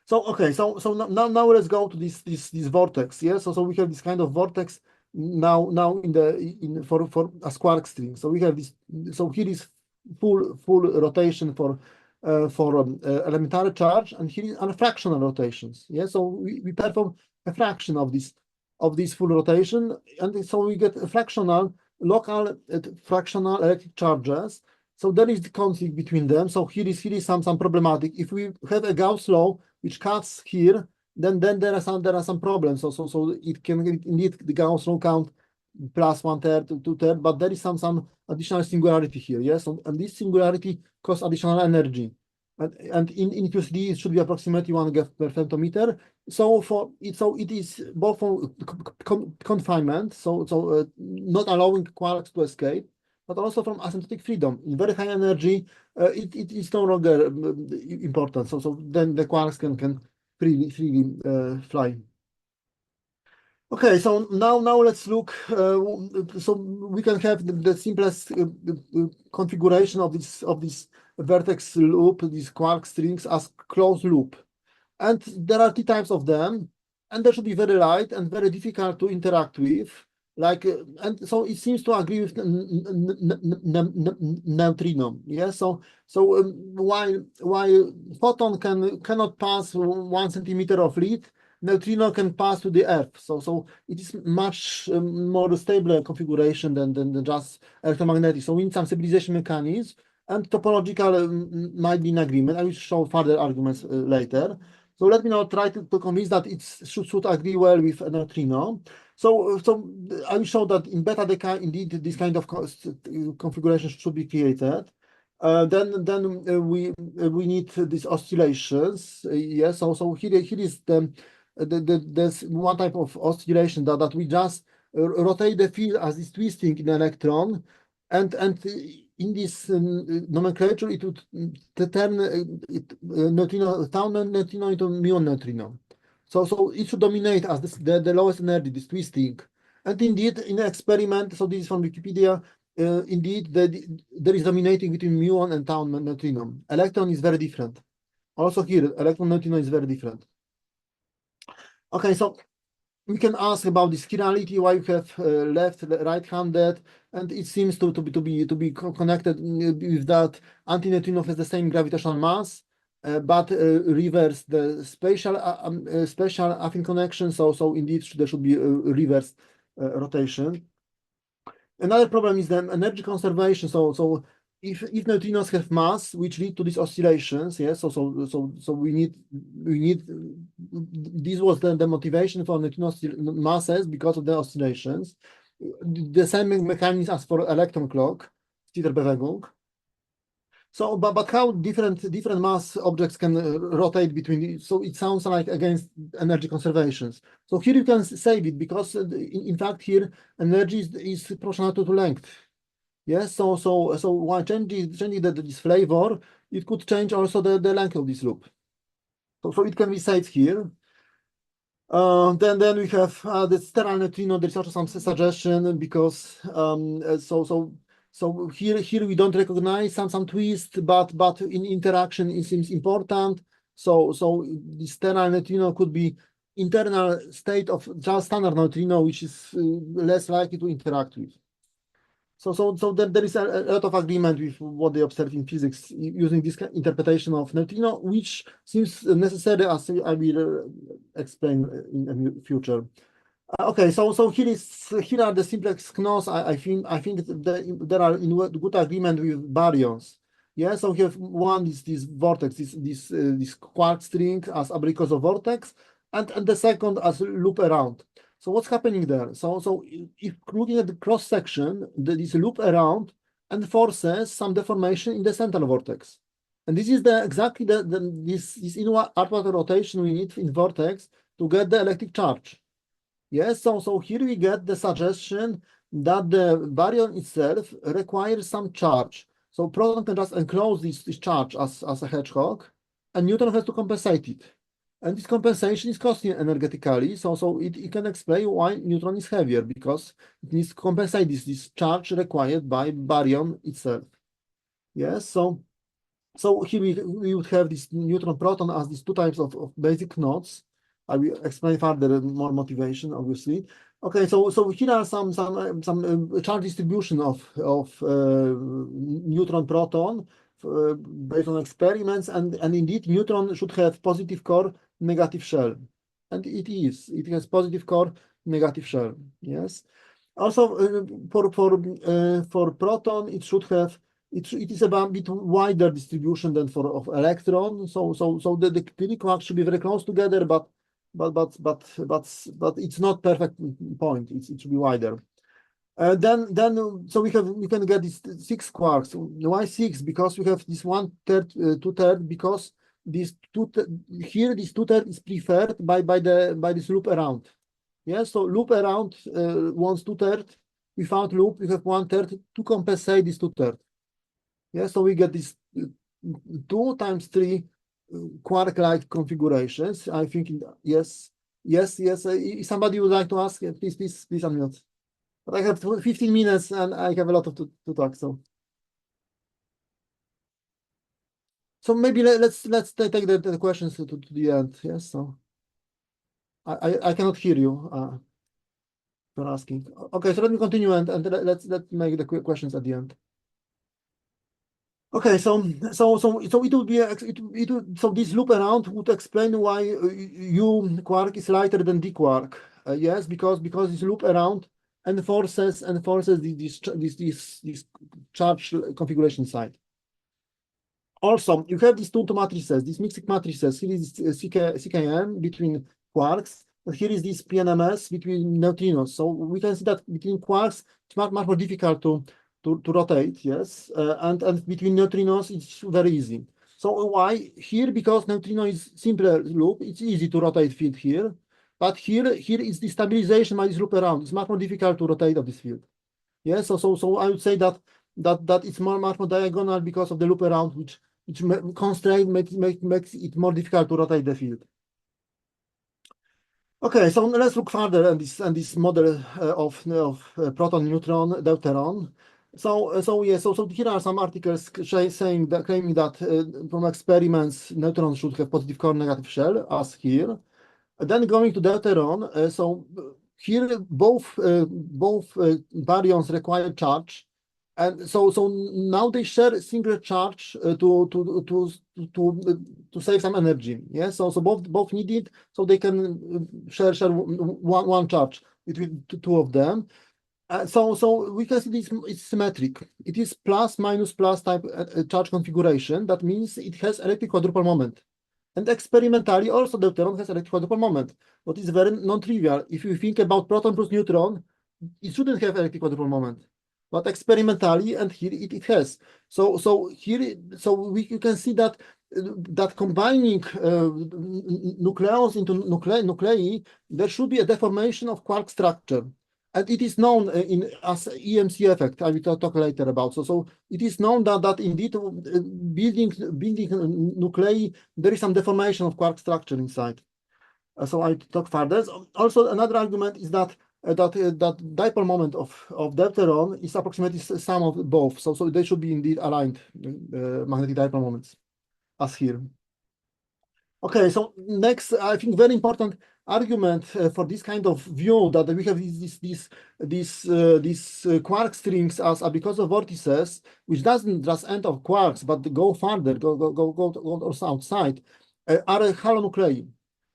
So okay, so now let's go to this vortex. Yeah, so we have this kind of vortex now for a quark string. So we have this. So here is full rotation for elementary charge, and here is fractional rotations. Yeah, so we perform a fraction of this full rotation, and so we get a fractional local fractional electric charges. So there is the conflict between them. So here is some problematic. If we have a Gauss law which cuts here, then there are some problems. So it can indeed the Gauss law count plus 1/3 to 2/3, but there is some additional singularity here, yes, and this singularity costs additional energy, and in QCD it should be approximately 1 GeV per femtometer. So it is both for confinement, not allowing quarks to escape, but also from asymptotic freedom. In very high energy, it is no longer important. So then the quarks can freely fly. Okay, so now let's look. So we can have the simplest configuration of this vertex loop, these quark strings, as closed loop, and there are two types of them, and they should be very light and very difficult to interact with. And so it seems to agree with neutrino. Yeah, so while photon cannot pass 1 centimeter of lead, neutrino can pass to the Earth. So it is much more stable configuration than just electromagnetic. So we need some stabilization mechanism, and topological might be in agreement. I will show further arguments later. So let me now try to convince that it should agree well with a neutrino. So I will show that in beta decay, indeed, this kind of configuration should be created. Then we need these oscillations. Yes. So here is there's one type of oscillation that we just rotate the field as is twisting in electron, and in this nomenclature it would turn neutrino, tau neutrino into muon neutrino. So it should dominate as the lowest energy, this twisting. And indeed, in the experiment, so this is from Wikipedia, indeed, there is dominating between muon and tau neutrino. Electron is very different. Also here, electron neutrino is very different. Okay, so we can ask about this chirality, why you have left, right-handed, and it seems to be connected with that antineutrino has the same gravitational mass, but reverse the spatial affine connection. So indeed there should be a reverse rotation. Another problem is the energy conservation. So if neutrinos have mass which lead to these oscillations, yes. So we need this was the motivation for neutrino masses because of the oscillations. The same mechanism as for electron clock, Zitterbewegung. So, but how different mass objects can rotate between? So it sounds like against energy conservations. So here you can save it because in fact here energy is proportional to length. Yes. So while changing this flavor, it could change also the length of this loop. So it can be saved here. Then we have the sterile neutrino. There's also some suggestion because so here we don't recognize some twist, but in interaction it seems important. So the sterile neutrino could be internal state of just standard neutrino, which is less likely to interact with. So there is a lot of agreement with what they observed in physics using this interpretation of neutrino, which seems necessary, as I will explain in the future. Okay, so here are the simplex knots. I think there are in good agreement with baryons. Yeah, so we have one is this vortex, this quark string as abrikozo vortex, and the second as loop around. So what's happening there? So if looking at the cross section, this loop around and forces some deformation in the central vortex, and this is exactly this inward outward rotation we need in vortex to get the electric charge. Yes, so here we get the suggestion that the baryon itself requires some charge. So proton can just enclose this charge as a hedgehog, and neutron has to compensate it. And this compensation is costly energetically, so it can explain why neutron is heavier, because it needs to compensate this charge required by baryon itself. Yes, so here we would have this neutron proton as these two types of basic knots. I will explain further more motivation, obviously. Okay, so here are some charge distribution of neutron proton based on experiments, and indeed neutron should have positive core, negative shell, and it has positive core, negative shell. Yes. Also for proton it should have. It is a bit wider distribution than of electron. So the Curie quarks should be very close together, but it's not perfect point. It should be wider. So we can get these 6 quarks. Why 6? Because we have this 1/3, 2/3. Because this here this 2/3 is preferred by this loop around. Yeah, so loop around wants 2/3. We found loop. We have 1/3 to compensate this 2/3. Yeah, so we get this 2 times 3 quark-like configurations. I think yes. If somebody would like to ask, please unmute. But I have 15 minutes and I have a lot to talk. So maybe let's take the questions to the end. Yes. So I cannot hear you for asking. Okay. So let me continue and let's make the questions at the end. Okay. So it would be so this loop around would explain why U quark is lighter than D quark. Yes, because this loop around enforces this charge configuration side. Also, you have these two matrices, these mixed matrices. Here is CKM between quarks, and here is this PNMS between neutrinos. So we can see that between quarks, it's much more difficult to rotate, yes, and between neutrinos, it's very easy. So why here? Because neutrino is simpler loop. It's easy to rotate field here, but here is the stabilization by this loop around. It's much more difficult to rotate of this field. Yes, so I would say that it's much more diagonal because of the loop around, which constraint makes it more difficult to rotate the field. Okay, so let's look further at this model of proton, neutron, deuteron. So here are some articles claiming that from experiments neutrons should have positive core, negative shell, as here. Then going to deuteron, so here both baryons require charge, and so now they share a single charge to save some energy. Yeah, so both need it, so they can share one charge between two of them. So we can see this is symmetric. It is plus minus plus type charge configuration. That means it has electric quadrupole moment. And experimentally, also deuteron has electric quadrupole moment, but it's very non-trivial. If you think about proton plus neutron, it shouldn't have electric quadrupole moment, but experimentally, and here it has. So you can see that combining nucleons into nuclei, there should be a deformation of quark structure. And it is known as EMC effect. I will talk later about. So it is known that indeed building nuclei, there is some deformation of quark structure inside. So I talk further. Also, another argument is that dipole moment of deuteron is approximately sum of both. So they should be indeed aligned magnetic dipole moments, as here. Okay, so next, I think very important argument for this kind of view that we have these quark strings as because of vortices, which doesn't just end of quarks, but go further, go also outside, are hollow nuclei.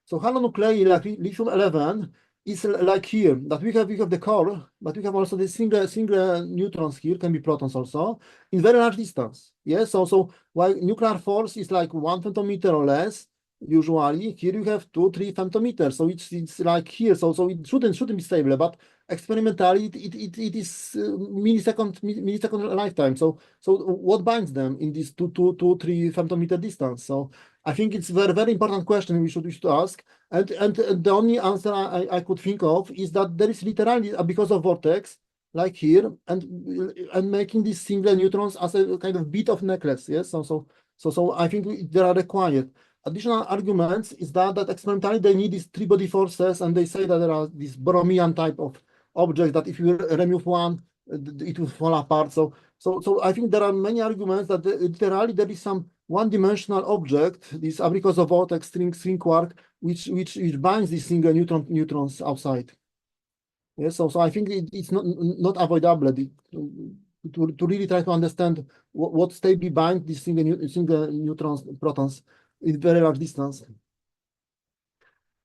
So hollow nuclei like lithium 11 is like here that we have the core, but we have also the single neutrons here, can be protons also in very large distance. Yes, so while nuclear force is like 1 femtometer or less. Usually here you have 2-3 femtometers, so it's like here, so it shouldn't be stable, but experimentally it is millisecond lifetime. So what binds them in this 2-3 femtometer distance? So I think it's very important question we should ask, and the only answer I could think of is that there is literally because of vortex like here and making these single neutrons as a kind of bit of necklace. Yes, so I think they are required. Additional arguments is that experimentally they need these three-body forces, and they say that there are these Borromean type of objects that if you remove one, it will fall apart. So I think there are many arguments that literally there is some one-dimensional object, this Abrikosov vortex string quark, which binds these single neutrons outside. Yes, so I think it's not avoidable to really try to understand what stably bind these single neutrons, protons in very large distance.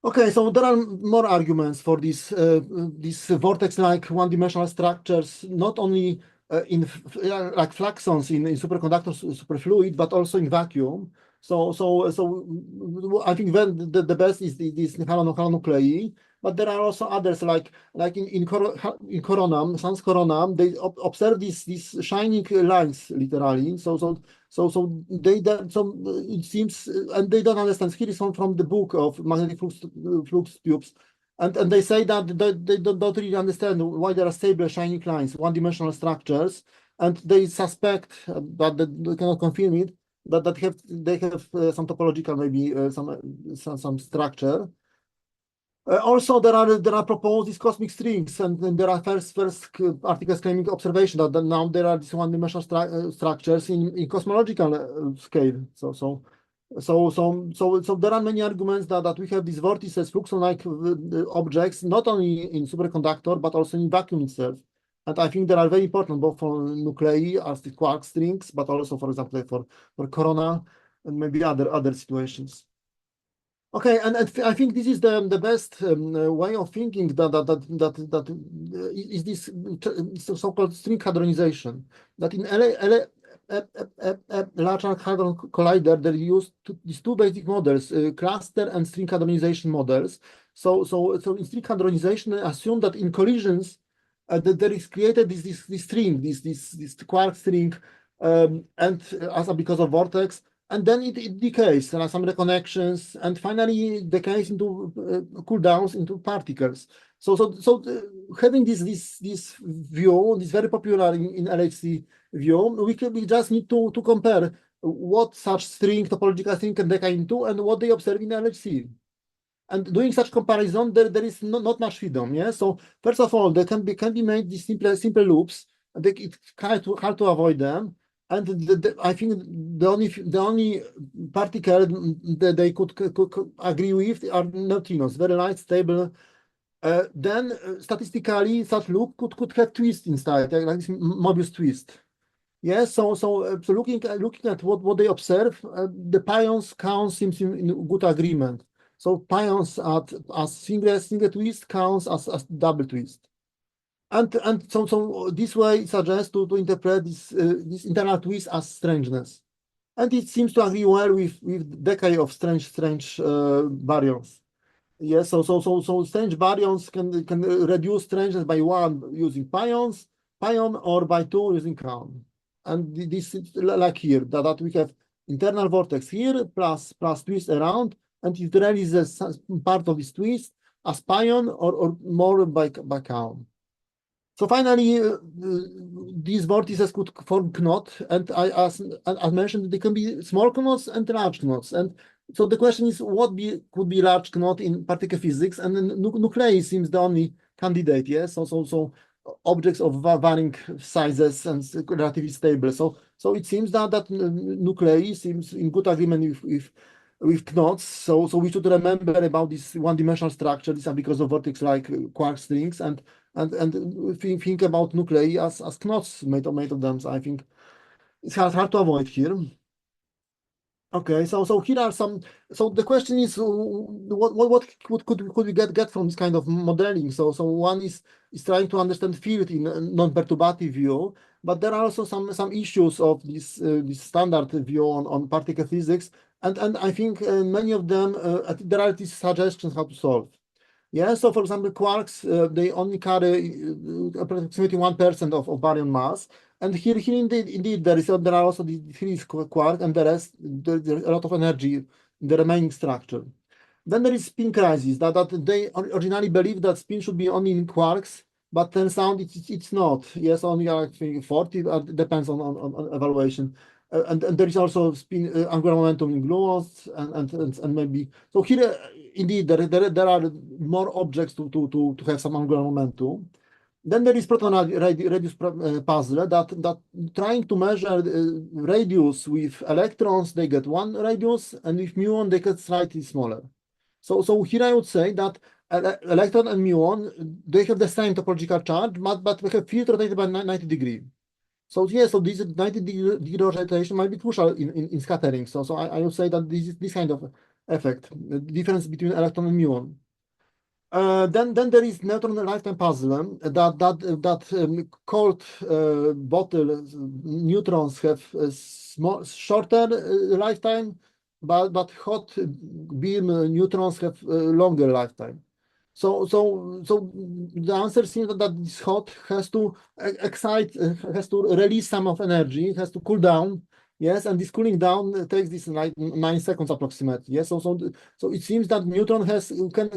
Okay, so there are more arguments for these vortex-like one-dimensional structures, not only in like fluxons in superconductors, superfluid, but also in vacuum. So I think the best is these hollow nuclei. but there are also others like in coronam, sans coronam, they observe these shining lines literally. So it seems, and they don't understand. Here is from the book of magnetic flux tubes. And they say that they don't really understand why there are stable shining lines, one-dimensional structures, and they suspect, but they cannot confirm it, that they have some topological, maybe some structure. Also, there are proposed these cosmic strings, and there are first articles claiming observation that now there are these one-dimensional structures in cosmological scale. So there are many arguments that we have these vortices, fluxon-like objects, not only in superconductor but also in vacuum itself. And I think they are very important both for nuclei as the quark strings, but also, for example, for corona and maybe other situations. Okay, and I think this is the best way of thinking that is this so-called string hadronization. That in Large Hadron Collider, they used these two basic models, cluster and string hadronization models. So in string hadronization, assume that in collisions, that there is created this string, this quark string, and because of vortex. And then it decays. There are some reconnections, and finally decays into cooldowns into particles. So having this view, this very popular in LHC view, we just need to compare what such topological string can decay into and what they observe in LHC. And doing such comparison, there is not much freedom. Yeah. So first of all, there can be made these simple loops. It's hard to avoid them. And I think the only particle that they could agree with are neutrinos, very light, stable. Then statistically, such loop could have twist inside, like this Mobius twist. Yes, so looking at what they observe, the pions count seems in good agreement. So pions as single twist counts as double twist. And so this way suggests to interpret this internal twist as strangeness. And it seems to agree well with decay of strange baryons. Yes, so strange baryons can reduce strangeness by 1 using pion, or by 2 using crown. And this is like here, that we have internal vortex here plus twist around, and it releases part of this twist as pion or more by crown. So finally, these vortices could form knot, and as mentioned, they can be small knots and large knots. And so the question is, what could be large knot in particle physics? And then nuclei seems the only candidate. Yes, so objects of varying sizes and relatively stable. So it seems that nuclei seems in good agreement with knots. So we should remember about this one-dimensional structure. These are because of vortex-like quark strings, and think about nuclei as knots made of them. So I think it's hard to avoid here. Okay, so here are some. So the question is, what could we get from this kind of modeling? So one is trying to understand field in a non-perturbative view, but there are also some issues of this standard view on particle physics, and I think many of them there are these suggestions how to solve. Yeah, so for example, quarks, they only carry approximately 1% of baryon mass. And here indeed there are also the 3 quark, and the rest, there's a lot of energy in the remaining structure. Then there is spin crisis, that they originally believed that spin should be only in quarks, but turns out it's not. Yes, only I think 40, depends on evaluation. And there is also spin angular momentum in gluons, and maybe so here indeed there are more objects to have some angular momentum. Then there is proton radius puzzle that trying to measure radius with electrons, they get 1 radius, and with muon they get slightly smaller. So here I would say that electron and muon, they have the same topological charge, but we have field rotated by 90 degrees. So yes, so this 90 degree rotation might be crucial in scattering. So I would say that this kind of effect, the difference between electron and muon. Then there is neutron lifetime puzzle that cold bottle neutrons have a shorter lifetime, but hot beam neutrons have a longer lifetime. So the answer seems that this hot has to excite, has to release some of energy, has to cool down. Yes, and this cooling down takes this like 9 seconds approximately. Yes, so it seems that neutron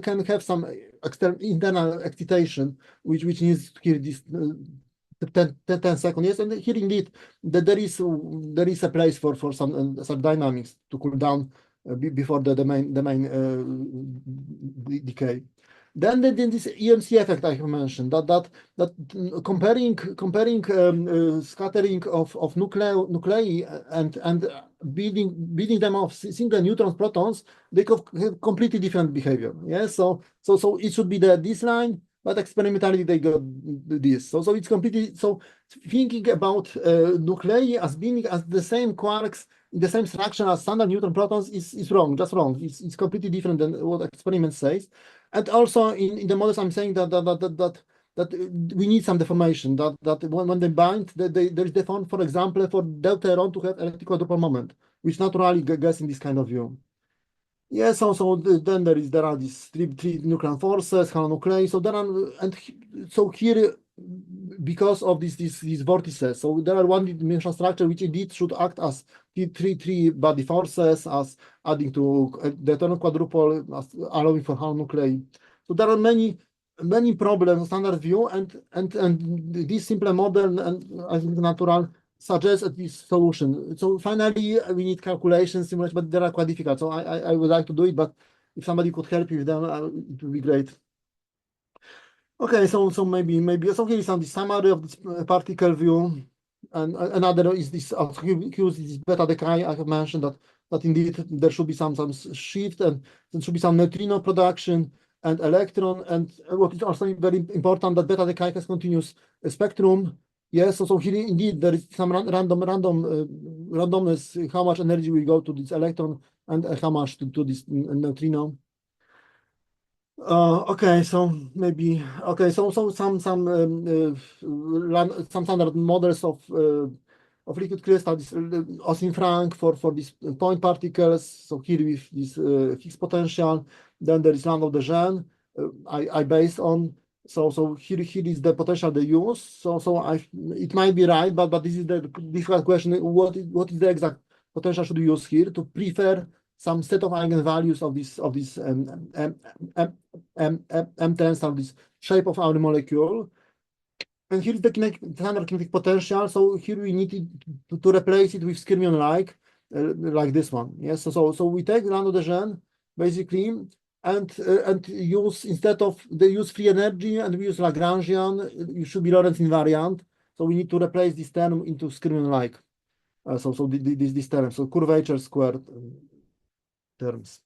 can have some external internal excitation, which needs to hear this 10 seconds. Yes, and here indeed that there is a place for some dynamics to cool down before the main decay. Then this EMC effect I have mentioned, that comparing scattering of nuclei and building them of single neutrons, protons, they have completely different behavior. Yes, so it should be this line, but experimentally they got this. So it's completely, so thinking about nuclei as being as the same quarks in the same structure as standard neutron protons is wrong, just wrong. It's completely different than what experiment says. And also in the models, I'm saying that we need some deformation, that when they bind, there is deformed, for example, for deuteron to have electric quadrupole moment, which naturally gets in this kind of view. Yeah, then there are these three nuclear forces, nuclei. So there are, and so here, because of these vortices, so there are one-dimensional structure which indeed should act as three body forces, as adding to the eternal quadruple, as allowing for nuclei. So there are many problems, standard view, and this simple model and I think natural suggests this solution. So finally, we need calculations, simulations, but they are quite difficult. So I would like to do it, but if somebody could help with them, it would be great. Okay, so maybe so here is the summary of this particle view, and another is this use this beta decay. I have mentioned that indeed there should be some shift, and there should be some neutrino production and electron, and what is also very important, that beta decay has continuous spectrum. Yes, so here indeed there is some randomness, how much energy will go to this electron and how much to this neutrino. Okay, so maybe okay, so some standard models of liquid crystals, Austin-Frank for these point particles. So here with this Higgs potential, then there is Landau de Gennes. I based on, so here is the potential they use. So it might be right, but this is the difficult question. What is the exact potential should we use here to prefer some set of eigenvalues of this M10s of this shape of our molecule. And here is the standard kinetic potential. So here we need to replace it with Skyrmion-like, like this one. Yes. So we take Landau de Gennes basically, and use, instead of they use free energy and we use Lagrangian, it should be Lorentz invariant. So we need to replace this term into Skyrmion-like. So this term, so curvature squared terms.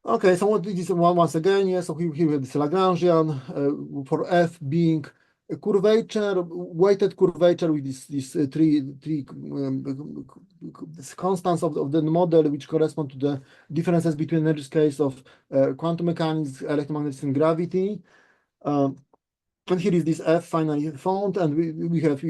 Okay, so what this once again, yes, so here we have this Lagrangian for F being a curvature, weighted curvature with this three constants of the model, which correspond to the differences between energy scales of quantum mechanics, electromagnetism, and gravity. And here is this F finally found, and we have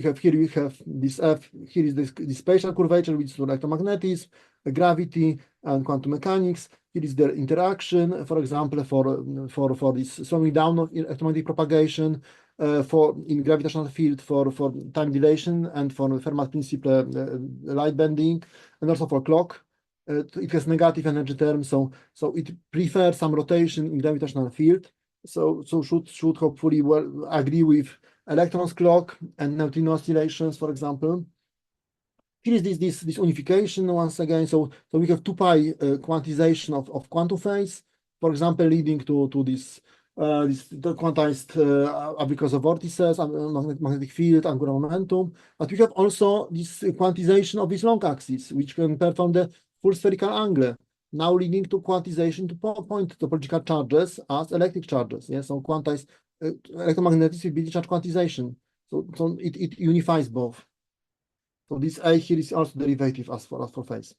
this F. Here is this spatial curvature, which is electromagnetism, gravity, and quantum mechanics. Here is their interaction, for example, for this slowing down of electromagnetic propagation, for in gravitational field, for time dilation, and for Fermat principle light bending, and also for clock. It has negative energy term, so it prefers some rotation in gravitational field. So should hopefully well agree with electrons clock and neutrino oscillations, for example. Here is this unification once again. So we have 2 pi quantization of quantum phase, for example, leading to this quantized because of vortices, magnetic field, angular momentum. But we have also this quantization of this long axis, which can perform the full spherical angle, now leading to quantization to point topological charges as electric charges. Yes, so quantized electromagnetic charge quantization. So it unifies both. So this A here is also derivative as for phase.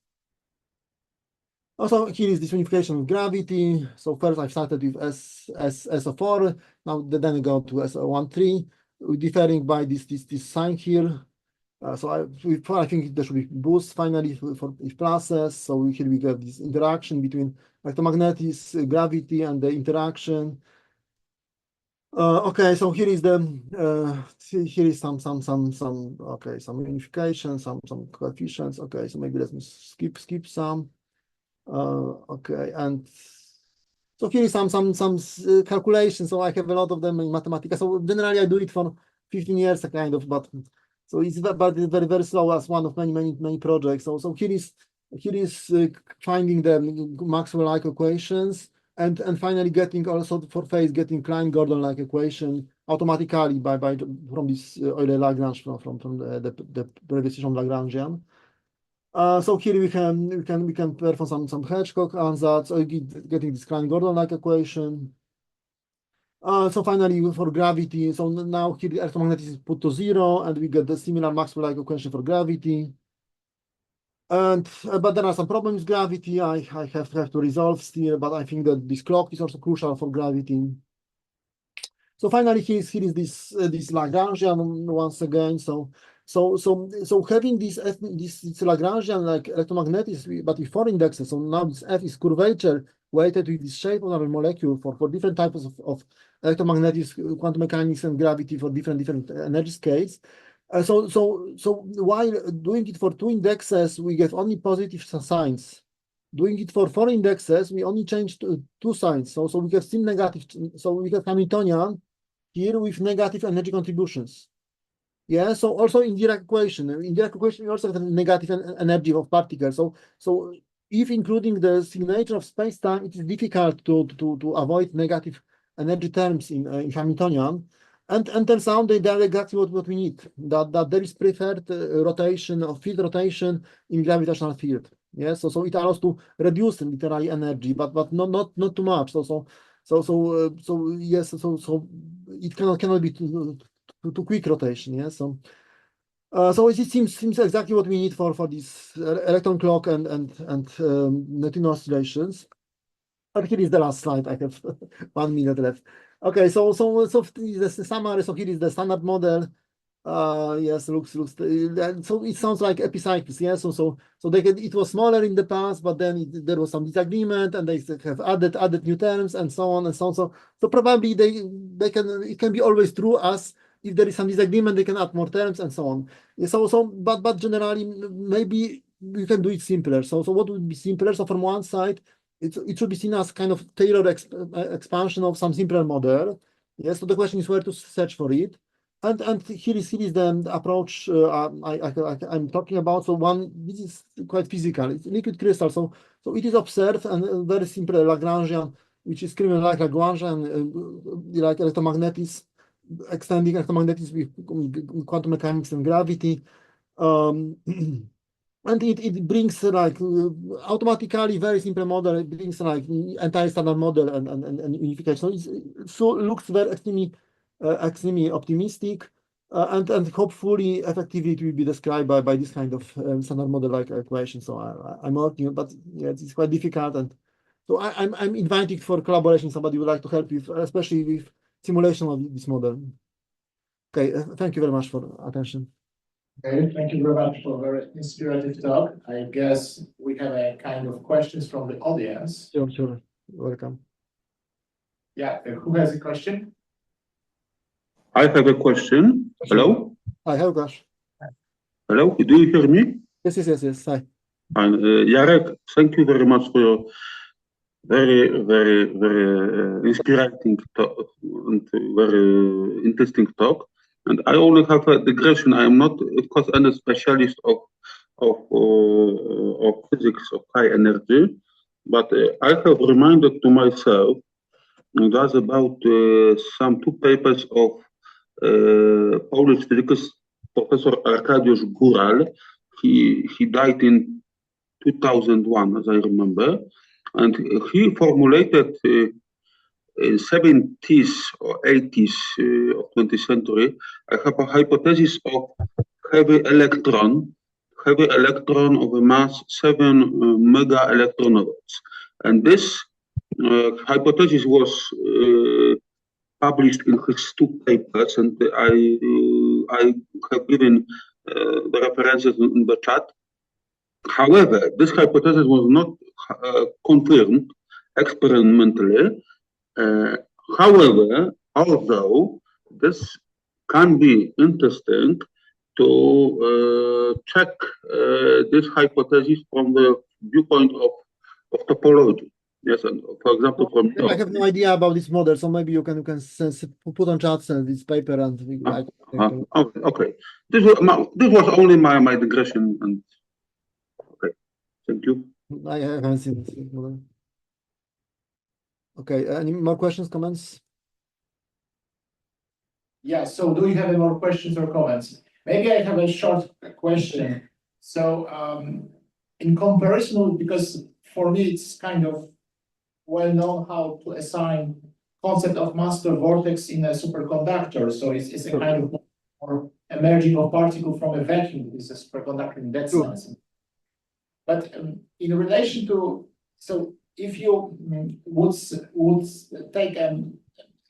Also, here is this unification of gravity. So first I started with SO4. Now then I go to SO13, differing by this sign here. I think there should be boosts finally for each process. So here we get this interaction between electromagnetism, gravity, and the interaction. Okay, so here is the here is some unification, some coefficients. Okay, so maybe let me skip some. Okay, and so here is some calculations. So I have a lot of them in Mathematica. So generally I do it for 15 years, kind of, but so it's very slow as one of many projects. So here is finding the Maxwell-like equations. And finally getting also for phase getting Klein-Gordon-like equation automatically from this Euler-Lagrange from the previous Lagrangian. So here we can perform some Hedgecock ansatz, getting this Klein-Gordon-like equation. So finally for gravity, so now here the electromagnetism is put to 0, and we get the similar Maxwell-like equation for gravity. And but there are some problems with gravity I have to resolve still, but I think that this clock is also crucial for gravity. So finally here is this Lagrangian once again. So having this Lagrangian like electromagnetism, but with 4 indexes. So now this F is curvature weighted with the shape of our molecule for different types of electromagnetism, quantum mechanics, and gravity for different energy scales. So while doing it for 2 indexes, we get only positive signs. Doing it for 4 indexes, we only change 2 signs. So we get still negative. So we get Hamiltonian here with negative energy contributions. Yeah. So also in Dirac equation, we also have negative energy of particles. So if including the signature of space-time, it is difficult to avoid negative energy terms in Hamiltonian. And turns out they are exactly what we need. That there is preferred rotation of field rotation in gravitational field. Yes, so it allows to reduce literally energy, but not too much. So yes, so it cannot be too quick rotation. Yes, so it seems exactly what we need for this electron clock and neutrino oscillations. But here is the last slide. I have 1 minute left. Okay, so the summary. So here is the standard model. Yes, looks. So it sounds like epicycles. Yes, so it was smaller in the past, but then there was some disagreement, and they have added new terms and so on and so on. So probably it can be always true as if there is some disagreement, they can add more terms and so on. But generally maybe you can do it simpler. So what would be simpler? So from one side, it should be seen as kind of tailored expansion of some simpler model. Yes, so the question is where to search for it. And here is the approach I'm talking about. So this is quite physical. It's liquid crystal. So it is observed and very simple Lagrangian, which is screaming like Lagrangian, like electromagnetism, extending electromagnetism with quantum mechanics and gravity. And it brings like automatically very simple model. It brings like entire standard model and unification. So it looks very extremely optimistic, and hopefully effectively it will be described by this kind of standard model like equation. So I'm working, but yeah, it's quite difficult, and so I'm inviting for collaboration. Somebody would like to help with, especially with simulation of this model. Okay, thank you very much for attention. Okay, thank you very much for a very inspirative talk. I guess we have a kind of questions from the audience. Sure. Welcome. Yeah, who has a question? I have a question. Hello? Hi, hello, Gash. Hello, do you hear me? Yes. Hi. And Jarek, thank you very much for your very inspiring talk and very interesting talk. And I only have a digression. I am not, of course, any specialist of physics of high energy, but I have reminded to myself that's about some 2 papers of Polish physicist Professor Arkadiusz Góral. He died in 2001, as I remember, and he formulated in 70s or 80s of 20th century, I have a hypothesis of heavy electron of a mass 7 mega electron volts, and this hypothesis was published in his 2 papers, and I have given the references in the chat. However, this hypothesis was not confirmed experimentally. However, although this can be interesting to check this hypothesis from the viewpoint of topology. Yes, and for example, from I have no idea about this model, so maybe you can put on chat this paper and okay. This was only my digression, and okay, thank you. I haven't seen this model. Okay, any more questions, comments? Yeah, so do you have any more questions or comments? Maybe I have a short question. So in comparison, because for me it's kind of well known how to assign concept of master vortex in a superconductor. So it's a kind of more emerging of particle from a vacuum. It's a superconductor in that sense. But in relation to, so if you would take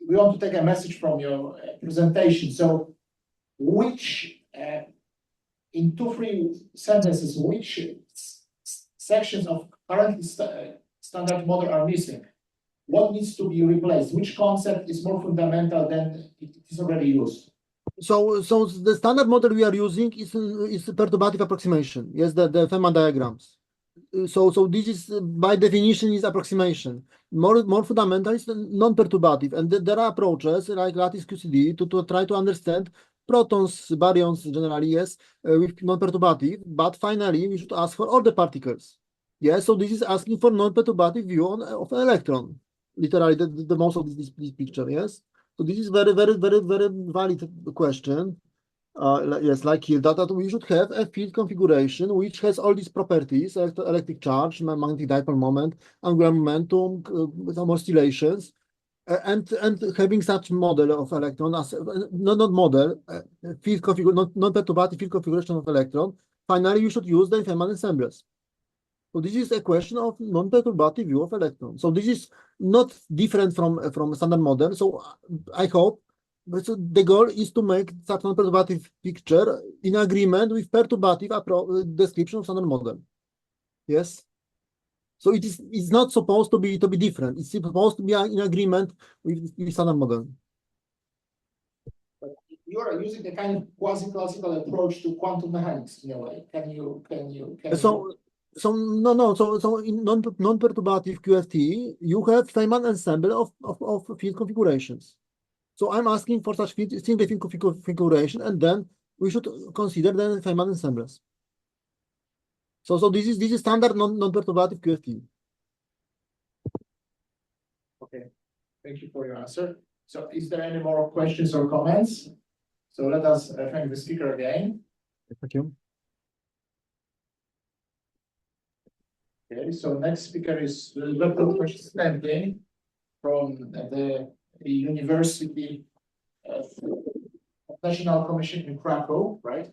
we want to take a message from your presentation. So which, in 2-3 sentences, which sections of currently standard model are missing? What needs to be replaced? Which concept is more fundamental than it is already used? So the standard model we are using is perturbative approximation. Yes, the Feynman diagrams. So this is by definition is approximation. More fundamental is non-perturbative, and there are approaches like lattice QCD to try to understand protons, baryons generally, yes, with non-perturbative. But finally, we should ask for all the particles. Yes, so this is asking for non-perturbative view of an electron. Literally, the most of this picture. Yes, so this is very valid question. Yes, like here, that we should have a field configuration which has all these properties: electric charge, magnetic dipole moment, angular momentum, some oscillations, and having such model of electron as not model field configuration, non-perturbative field configuration of electron. Finally, you should use the Feynman ensembles. So this is a question of non-perturbative view of electron. So this is not different from standard model. So I hope. So the goal is to make such non-perturbative picture in agreement with perturbative description of standard model. Yes. So it's not supposed to be different. It's supposed to be in agreement with standard model. But you are using a kind of quasi-classical approach to quantum mechanics in a way. Can you? So in non-perturbative QFT, you have Feynman ensemble of field configurations. So I'm asking for such single field configuration, and then we should consider the Feynman ensembles. So this is standard non-perturbative QFT. Okay, thank you for your answer. So is there any more questions or comments? So let us thank the speaker again. Thank you. Okay, so next speaker is Dr. Stanley from the University of National Commission in Krakow, right?